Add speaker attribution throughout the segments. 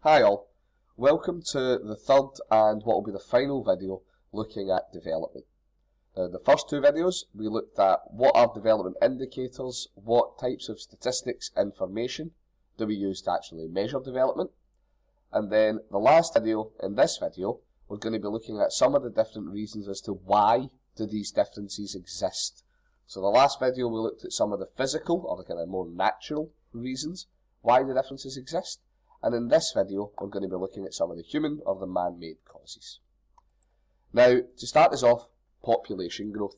Speaker 1: Hi all, welcome to the third and what will be the final video looking at development. Now, the first two videos we looked at what are development indicators, what types of statistics information do we use to actually measure development, and then the last video, in this video, we're going to be looking at some of the different reasons as to why do these differences exist. So the last video we looked at some of the physical or the kind of more natural reasons why the differences exist. And in this video, we're going to be looking at some of the human or the man-made causes. Now, to start us off, population growth.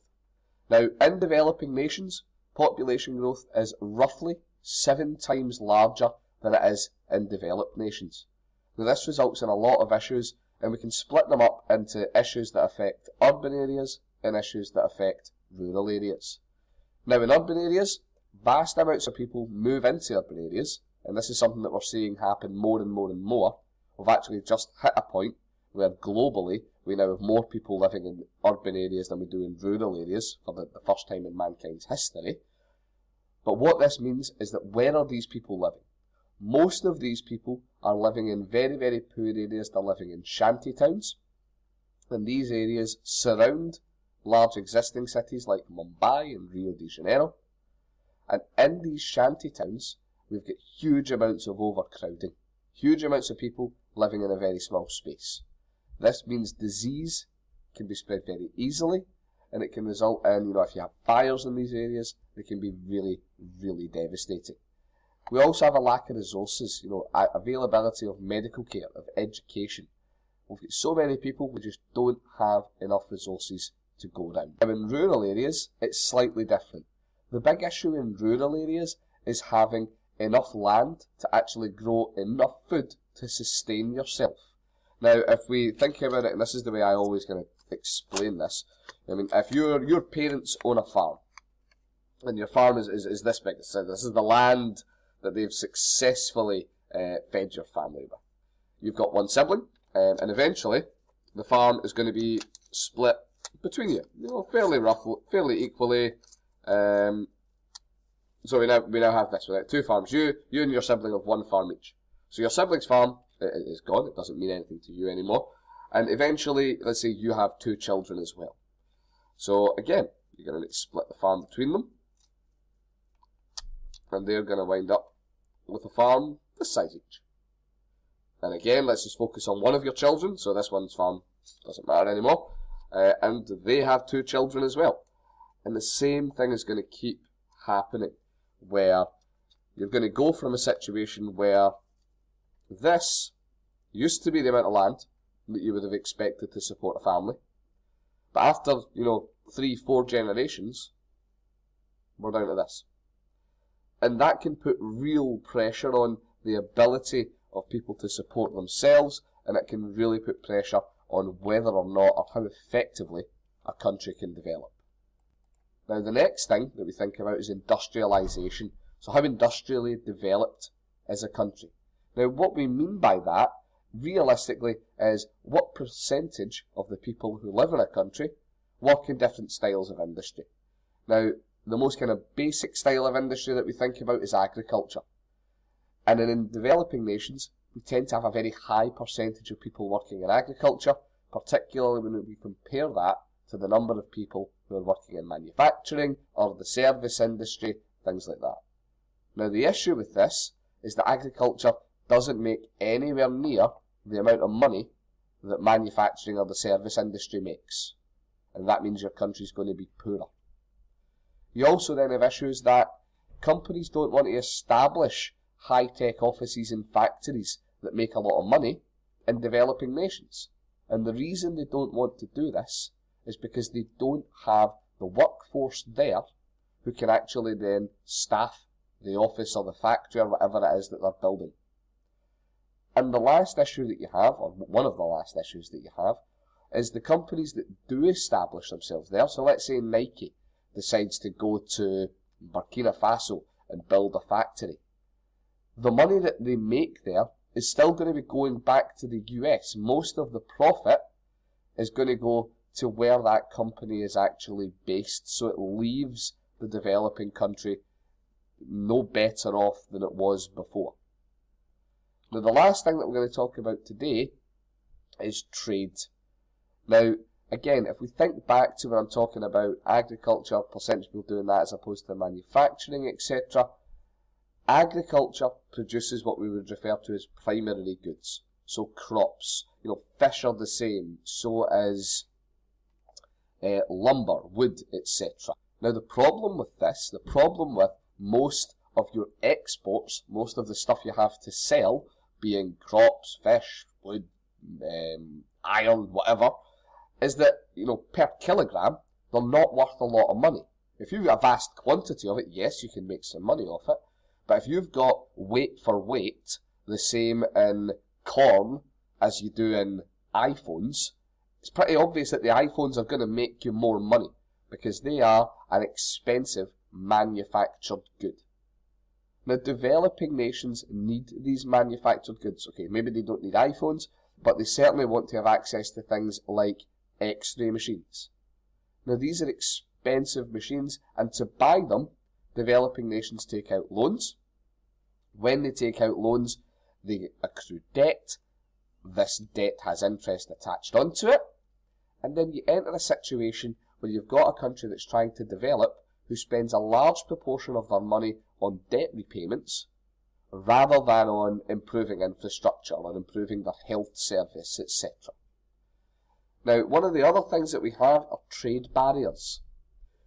Speaker 1: Now, in developing nations, population growth is roughly 7 times larger than it is in developed nations. Now, this results in a lot of issues, and we can split them up into issues that affect urban areas and issues that affect rural areas. Now, in urban areas, vast amounts of people move into urban areas, and this is something that we're seeing happen more and more and more. We've actually just hit a point where globally we now have more people living in urban areas than we do in rural areas for the first time in mankind's history. But what this means is that where are these people living? Most of these people are living in very, very poor areas. They're living in shanty towns, and these areas surround large existing cities like Mumbai and Rio de Janeiro. And in these shanty towns, we've got huge amounts of overcrowding, huge amounts of people living in a very small space. This means disease can be spread very easily, and it can result in, if you have fires in these areas, they can be really, really devastating. We also have a lack of resources, availability of medical care, of education. We've got so many people, we just don't have enough resources to go around. Now, in rural areas, it's slightly different. The big issue in rural areas is having enough land to actually grow enough food to sustain yourself. Now, if we think about it, and this is the way I always kind of explain this, I mean, if your parents own a farm, and your farm is this big, so this is the land that they've successfully fed your family with. You've got one sibling, and eventually the farm is going to be split between you, fairly equally. So we now have this, right? 2 farms. You and your sibling have 1 farm each. So your sibling's farm is gone. It doesn't mean anything to you anymore. And eventually, let's say you have 2 children as well. So again, you're going to need to split the farm between them. And they're going to wind up with a farm this size each. And again, let's just focus on one of your children. So this one's farm doesn't matter anymore. And they have 2 children as well. And the same thing is going to keep happening, where you're going to go from a situation where this used to be the amount of land that you would have expected to support a family, but after 3-4 generations, we're down to this. And that can put real pressure on the ability of people to support themselves, and it can really put pressure on whether or not, or how effectively, a country can develop. Now, the next thing that we think about is industrialization. So how industrially developed is a country? Now, what we mean by that, realistically, is what percentage of the people who live in a country work in different styles of industry. Now, the most kind of basic style of industry that we think about is agriculture. And in developing nations, we tend to have a very high percentage of people working in agriculture, particularly when we compare that to the number of people who are working in manufacturing or the service industry, things like that. Now, the issue with this is that agriculture doesn't make anywhere near the amount of money that manufacturing or the service industry makes. And that means your country's going to be poorer. You also then have issues that companies don't want to establish high-tech offices and factories that make a lot of money in developing nations. And the reason they don't want to do this is because they don't have the workforce there who can actually then staff the office or the factory or whatever it is that they're building. And the last issue that you have, or one of the last issues that you have, is the companies that do establish themselves there. So let's say Nike decides to go to Burkina Faso and build a factory. The money that they make there is still going to be going back to the US. Most of the profit is going to go to where that company is actually based, so it leaves the developing country no better off than it was before. Now, the last thing that we're going to talk about today is trade. Now, again, if we think back to when I'm talking about agriculture, percentage of people doing that as opposed to manufacturing, etc., agriculture produces what we would refer to as primary goods. So crops, fish are the same, so is lumber, wood, etc. Now, the problem with this, the problem with most of your exports, most of the stuff you have to sell, being crops, fish, wood, iron, whatever, is that, per kilogram, they're not worth a lot of money. If you've got a vast quantity of it, yes, you can make some money off it. But if you've got weight for weight, the same in corn as you do in iPhones, it's pretty obvious that the iPhones are going to make you more money because they are an expensive manufactured good. Now, developing nations need these manufactured goods. Okay, maybe they don't need iPhones, but they certainly want to have access to things like X-ray machines. Now, these are expensive machines, and to buy them, developing nations take out loans. When they take out loans, they accrue debt. This debt has interest attached onto it. And then you enter a situation where you've got a country that's trying to develop who spends a large proportion of their money on debt repayments rather than on improving infrastructure or improving their health service, etc. Now, one of the other things that we have are trade barriers.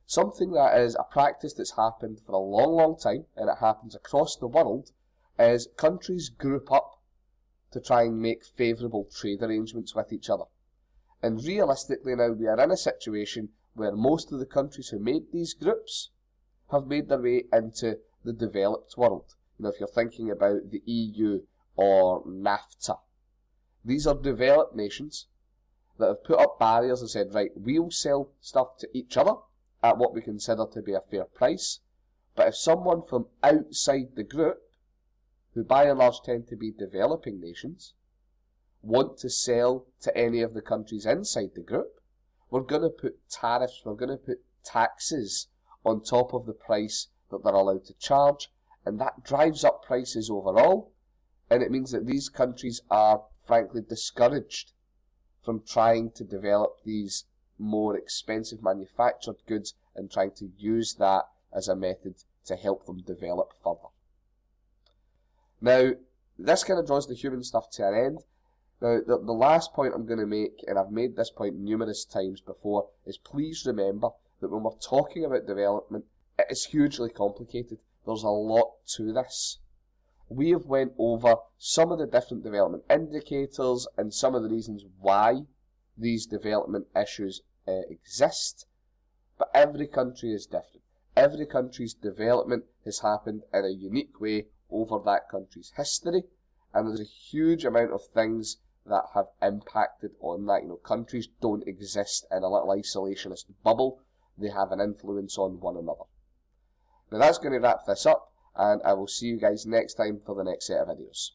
Speaker 1: Something that is a practice that's happened for a long, long time, and it happens across the world, is countries group up to try and make favourable trade arrangements with each other. And realistically now, we are in a situation where most of the countries who made these groups have made their way into the developed world. If you're thinking about the EU or NAFTA, these are developed nations that have put up barriers and said, right, we'll sell stuff to each other at what we consider to be a fair price, but if someone from outside the group, who by and large tend to be developing nations, want to sell to any of the countries inside the group, we're going to put tariffs, we're going to put taxes on top of the price that they're allowed to charge, and that drives up prices overall, and it means that these countries are frankly discouraged from trying to develop these more expensive manufactured goods and trying to use that as a method to help them develop further. Now, this kind of draws the human stuff to an end. Now, the last point I'm going to make, and I've made this point numerous times before, is please remember that when we're talking about development, it is hugely complicated. There's a lot to this. We have went over some of the different development indicators and some of the reasons why these development issues exist, but every country is different. Every country's development has happened in a unique way over that country's history, and there's a huge amount of things that have impacted on that. Countries don't exist in a little isolationist bubble. They have an influence on one another. Now that's going to wrap this up, and I will see you guys next time for the next set of videos.